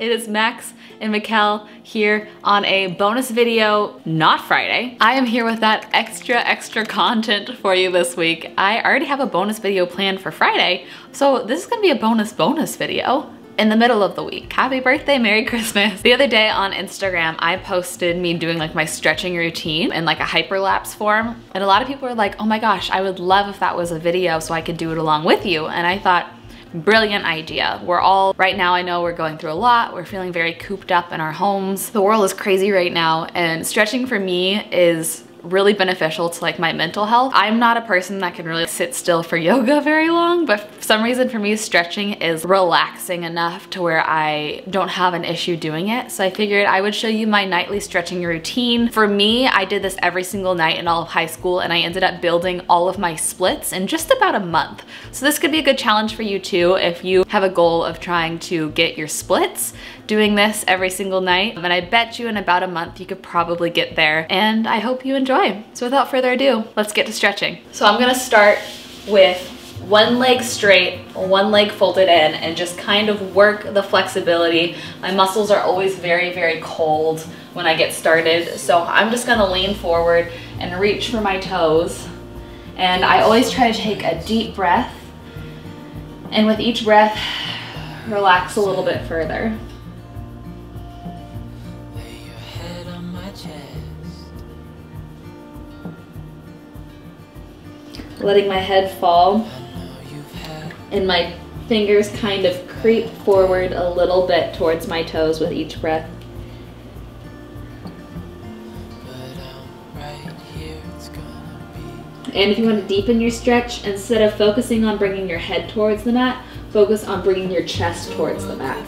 it is Max and Mikel here on a bonus video, not Friday. I am here with that extra content for you this week. I already have a bonus video planned for Friday, so this is gonna be a bonus video in the middle of the week. Happy birthday, Merry Christmas. The other day on Instagram, I posted me doing like my stretching routine in like a hyperlapse form. And a lot of people were like, oh my gosh, I would love if that was a video so I could do it along with you. And I thought, brilliant idea. We're all, right now I know we're going through a lot. We're feeling very cooped up in our homes. The world is crazy right now, and stretching for me is really beneficial to like my mental health. I'm not a person that can really sit still for yoga very long, but for some reason for me stretching is relaxing enough to where I don't have an issue doing it. So I figured I would show you my nightly stretching routine. For me, I did this every single night in all of high school, and I ended up building all of my splits in just about a month. So this could be a good challenge for you too if you have a goal of trying to get your splits, doing this every single night. And I bet you in about a month you could probably get there, and I hope you enjoy. So without further ado, let's get to stretching. So I'm gonna start with one leg straight, one leg folded in, and just kind of work the flexibility. My muscles are always very cold when I get started, so I'm just gonna lean forward and reach for my toes. And I always try to take a deep breath, and with each breath, relax a little bit further. Letting my head fall and my fingers kind of creep forward a little bit towards my toes with each breath. And if you want to deepen your stretch, instead of focusing on bringing your head towards the mat, focus on bringing your chest towards the mat.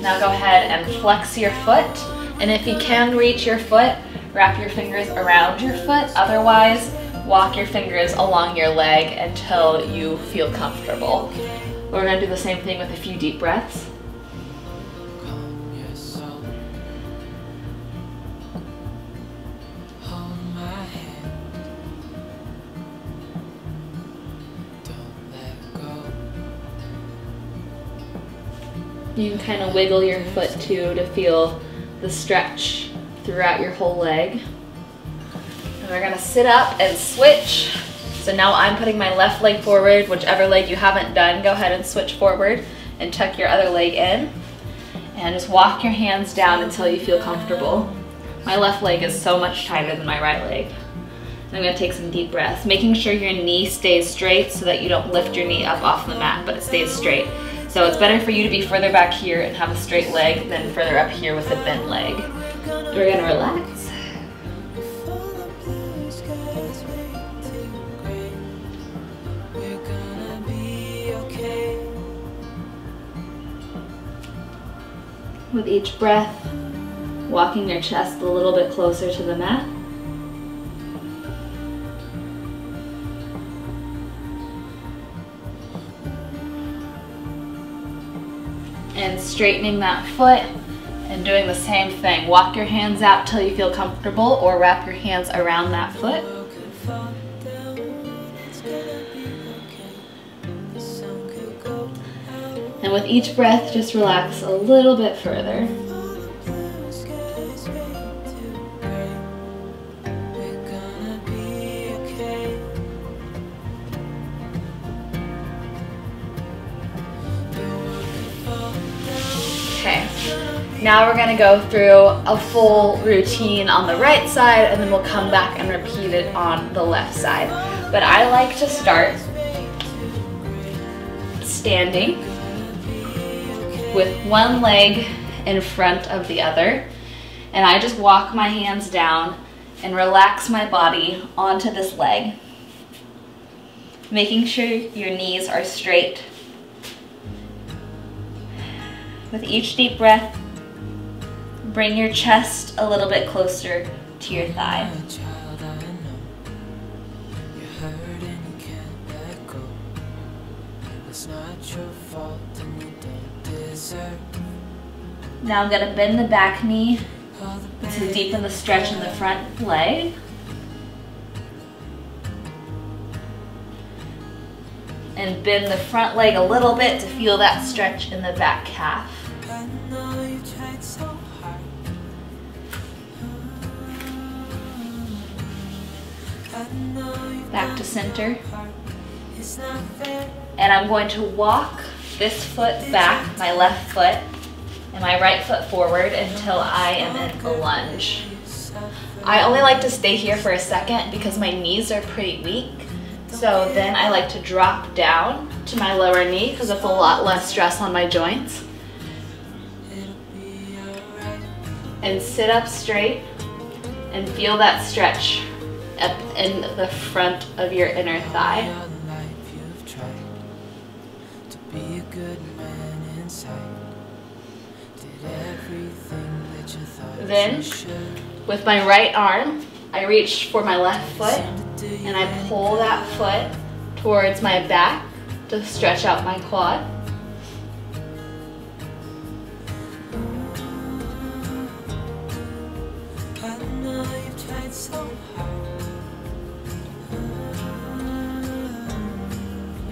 Now go ahead and flex your foot, and if you can reach your foot, wrap your fingers around your foot. Otherwise, walk your fingers along your leg until you feel comfortable. We're gonna do the same thing with a few deep breaths. You can kind of wiggle your foot too to feel the stretch throughout your whole leg. And we're gonna sit up and switch. So now I'm putting my left leg forward. Whichever leg you haven't done, go ahead and switch forward and tuck your other leg in. And just walk your hands down until you feel comfortable. My left leg is so much tighter than my right leg. And I'm gonna take some deep breaths, making sure your knee stays straight so that you don't lift your knee up off the mat, but it stays straight. So it's better for you to be further back here and have a straight leg than further up here with a bent leg. We're gonna relax. With each breath, walking your chest a little bit closer to the mat. And straightening that foot and doing the same thing. Walk your hands out till you feel comfortable, or wrap your hands around that foot. And with each breath, just relax a little bit further. Okay, now we're gonna go through a full routine on the right side, and then we'll come back and repeat it on the left side. But I like to start standing with one leg in front of the other, and I just walk my hands down and relax my body onto this leg, making sure your knees are straight. With each deep breath, bring your chest a little bit closer to your thigh. Now I'm gonna bend the back knee to deepen the stretch in the front leg. and bend the front leg a little bit to feel that stretch in the back calf. Back to center. And I'm going to walk this foot back, my left foot, and my right foot forward until I am in a lunge. I only like to stay here for a second because my knees are pretty weak. So then I like to drop down to my lower knee because it's a lot less stress on my joints. And sit up straight and feel that stretch up in the front of your inner thigh. Then, with my right arm, I reach for my left foot and I pull that foot towards my back to stretch out my quad.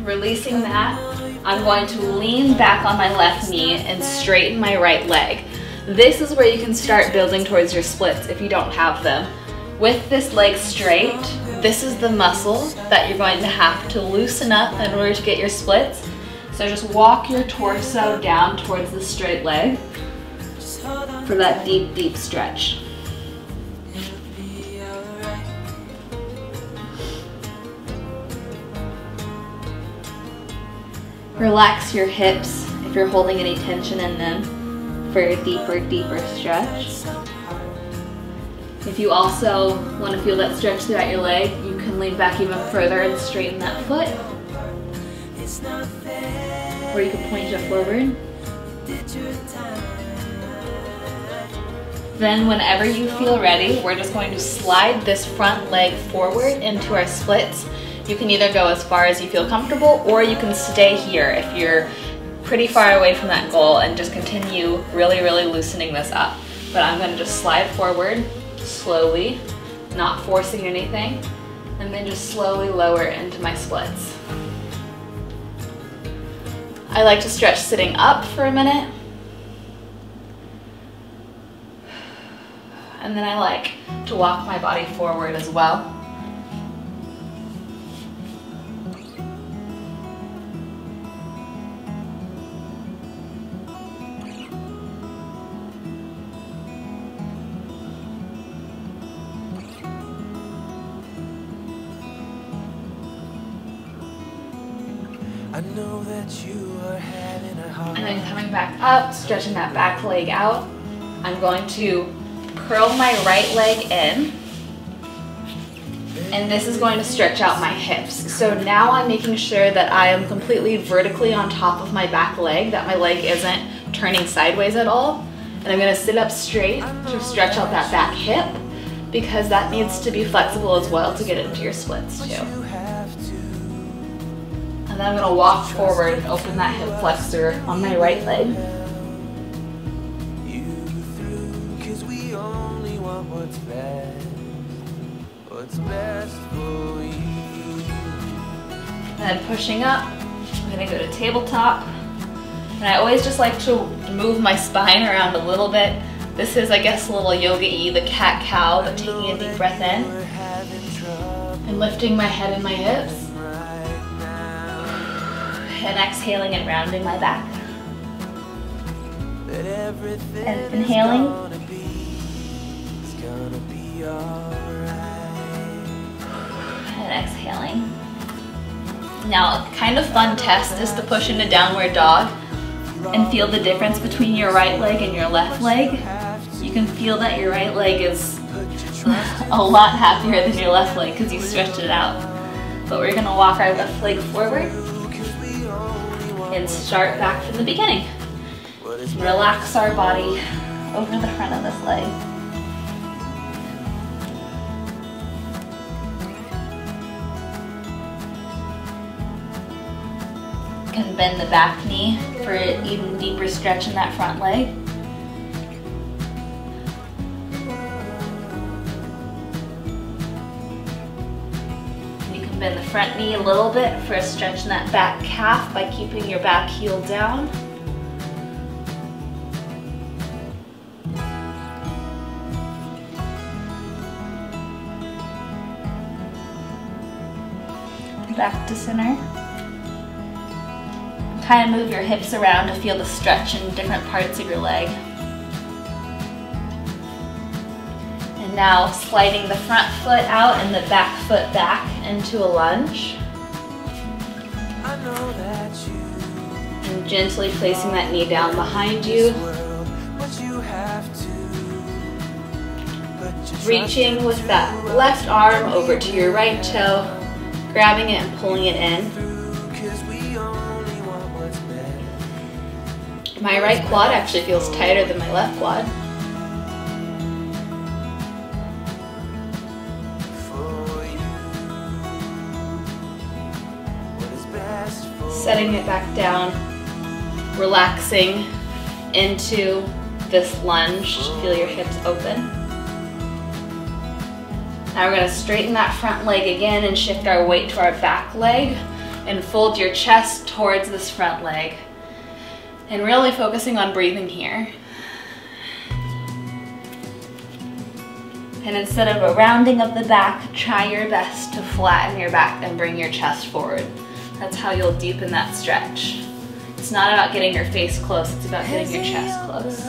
Releasing that, I'm going to lean back on my left knee and straighten my right leg. This is where you can start building towards your splits if you don't have them. With this leg straight, this is the muscle that you're going to have to loosen up in order to get your splits. So just walk your torso down towards the straight leg for that deep, deep stretch. Relax your hips if you're holding any tension in them for a deeper, deeper stretch. If you also want to feel that stretch throughout your leg, you can lean back even further and straighten that foot. Or you can point it forward. Then whenever you feel ready, we're just going to slide this front leg forward into our splits. You can either go as far as you feel comfortable, or you can stay here if you're pretty far away from that goal and just continue really, really loosening this up. But I'm going to just slide forward slowly, not forcing anything, and then just slowly lower into my splits. I like to stretch sitting up for a minute. And then I like to walk my body forward as well. I know that you are having a hard And then coming back up, stretching that back leg out, I'm going to curl my right leg in, and this is going to stretch out my hips. So now I'm making sure that I am completely vertically on top of my back leg, that my leg isn't turning sideways at all. And I'm going to sit up straight to stretch out that back hip, because that needs to be flexible as well to get into your splits too. And then I'm going to walk forward and open that hip flexor on my right leg. What's best for you. And then pushing up, I'm going to go to tabletop. And I always just like to move my spine around a little bit. This is, I guess, a little yoga-y, the cat-cow, but taking a deep breath in. And lifting my head and my hips. And exhaling and rounding my back. And inhaling. And exhaling. Now, a kind of fun test is to push into downward dog and feel the difference between your right leg and your left leg. You can feel that your right leg is a lot happier than your left leg because you stretched it out. But we're going to walk our left leg forward and start back from the beginning. Relax our body over the front of this leg. Can bend the back knee for an even deeper stretch in that front leg. You can bend the front knee a little bit for stretching that back calf by keeping your back heel down. Back to center. Kind of move your hips around to feel the stretch in different parts of your leg. And now sliding the front foot out and the back foot back into a lunge. And gently placing that knee down behind you. Reaching with that left arm over to your right toe, grabbing it and pulling it in. My right quad actually feels tighter than my left quad. Setting it back down, relaxing into this lunge. Feel your hips open. Now we're going to straighten that front leg again and shift our weight to our back leg and fold your chest towards this front leg. And really focusing on breathing here. And instead of a rounding of the back, try your best to flatten your back and bring your chest forward. That's how you'll deepen that stretch. It's not about getting your face close, it's about getting your chest close.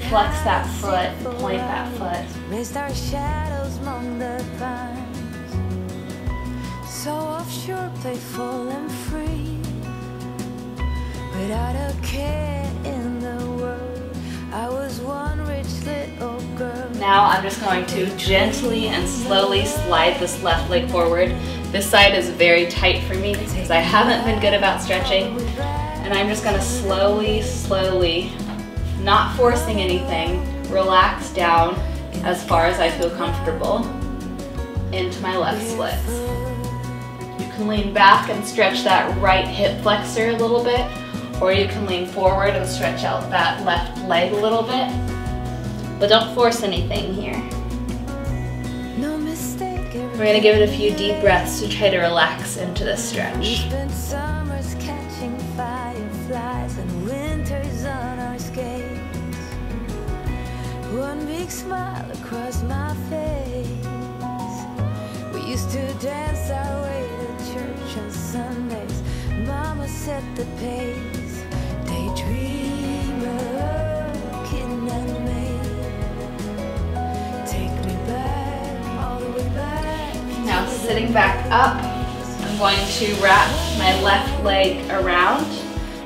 Flex that foot, point that foot. Missed our shadows among the pines. So offshore, playful and free, without a care in the world. I was one rich little girl. Now I'm just going to gently and slowly slide this left leg forward. This side is very tight for me because I haven't been good about stretching. And I'm just going to slowly, not forcing anything, relax down as far as I feel comfortable into my left splits. You can lean back and stretch that right hip flexor a little bit, or you can lean forward and stretch out that left leg a little bit, but don't force anything here. We're going to give it a few deep breaths to try to relax into this stretch. Summers catching fireflies and winters on our skates. One big smile across my face. We used to dance our way to church on Sundays. Mama set the pace. Daydreamer, kitten and me. Take me back, all the way back. Now sitting back up, I'm going to wrap my left leg around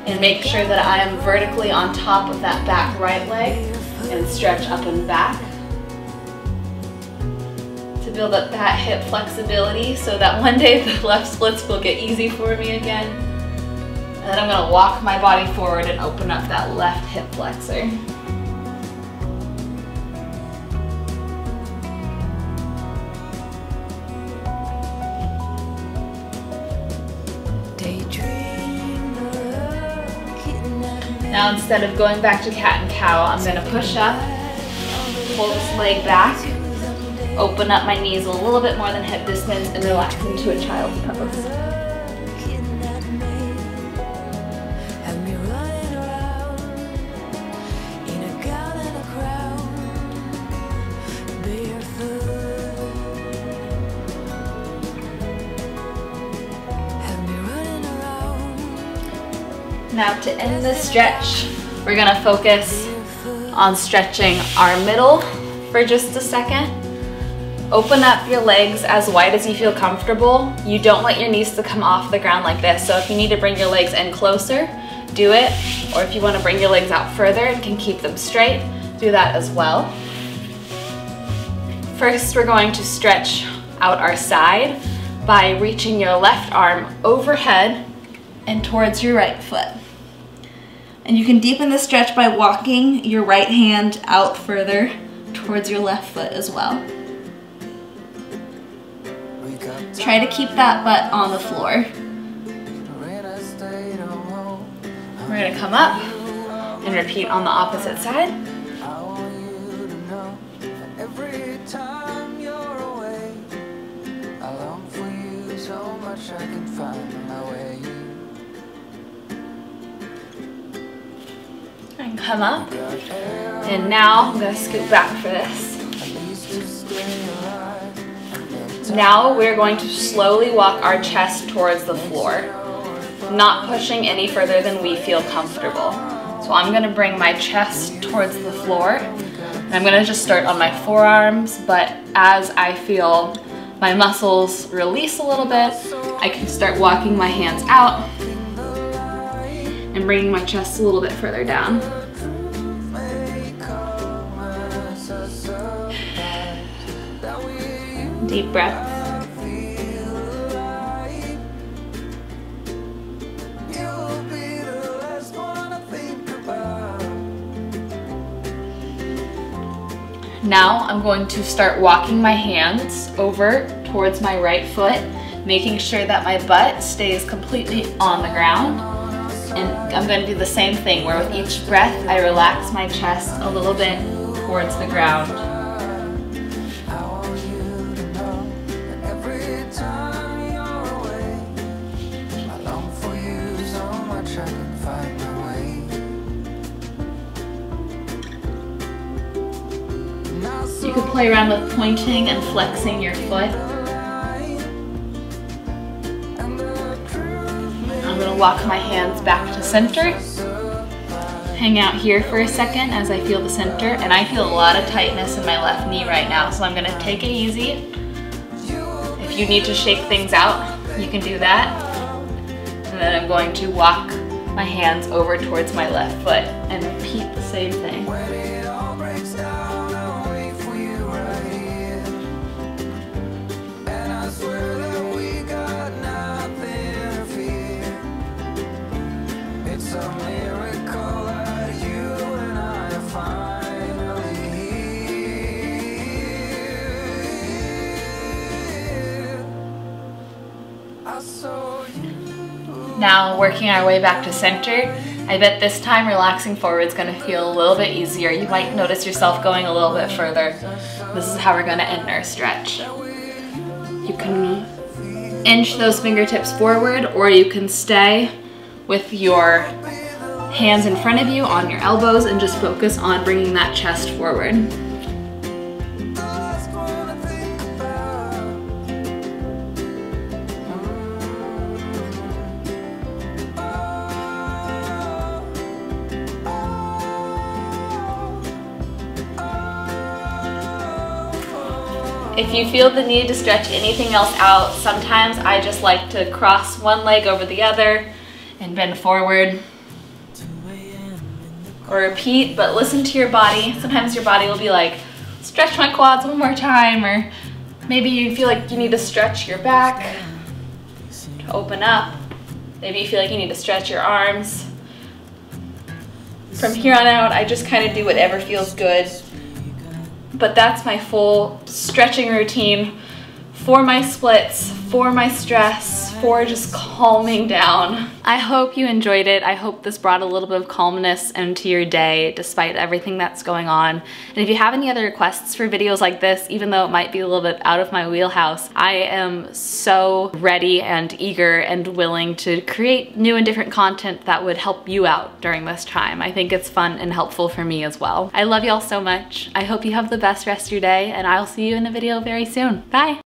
and make sure that I am vertically on top of that back right leg and stretch up and back to build up that hip flexibility so that one day the left splits will get easy for me again. And then I'm going to walk my body forward and open up that left hip flexor. Now instead of going back to cat and cow, I'm going to push up, pull this leg back, open up my knees a little bit more than hip distance, and relax into a child's pose. Now to end this stretch, we're going to focus on stretching our middle for just a second. Open up your legs as wide as you feel comfortable. You don't want your knees to come off the ground like this, so if you need to bring your legs in closer, do it. Or if you want to bring your legs out further and can keep them straight, do that as well. First, we're going to stretch out our side by reaching your left arm overhead and towards your right foot. And you can deepen the stretch by walking your right hand out further towards your left foot as well. Try to keep that butt on the floor. We're going to come up and repeat on the opposite side. Every time you're much I can find my way. And come up. And now I'm gonna scoot back for this. Now we're going to slowly walk our chest towards the floor, not pushing any further than we feel comfortable. So I'm gonna bring my chest towards the floor, and I'm gonna just start on my forearms, but as I feel my muscles release a little bit, I can start walking my hands out and bringing my chest a little bit further down. Deep breath. Now I'm going to start walking my hands over towards my right foot, making sure that my butt stays completely on the ground. And I'm going to do the same thing where with each breath I relax my chest a little bit towards the ground. You could play around with pointing and flexing your foot. I'm going to walk my hands back to center. Hang out here for a second as I feel the center, and I feel a lot of tightness in my left knee right now, so I'm going to take it easy. If you need to shake things out, you can do that. And then I'm going to walk my hands over towards my left foot and repeat the same thing. Now working our way back to center. I bet this time relaxing forward is going to feel a little bit easier. You might notice yourself going a little bit further. This is how we're going to end our stretch. You can inch those fingertips forward, or you can stay with your hands in front of you on your elbows and just focus on bringing that chest forward. If you feel the need to stretch anything else out, sometimes I just like to cross one leg over the other and bend forward. Or repeat, but listen to your body. Sometimes your body will be like, stretch my quads one more time, or maybe you feel like you need to stretch your back to open up. Maybe you feel like you need to stretch your arms. From here on out, I just kind of do whatever feels good. But that's my full stretching routine for my splits, for my stress, for just calming down. I hope you enjoyed it. I hope this brought a little bit of calmness into your day despite everything that's going on. And if you have any other requests for videos like this, even though it might be a little bit out of my wheelhouse, I am so ready and eager and willing to create new and different content that would help you out during this time. I think it's fun and helpful for me as well. I love y'all so much. I hope you have the best rest of your day, and I'll see you in a video very soon. Bye!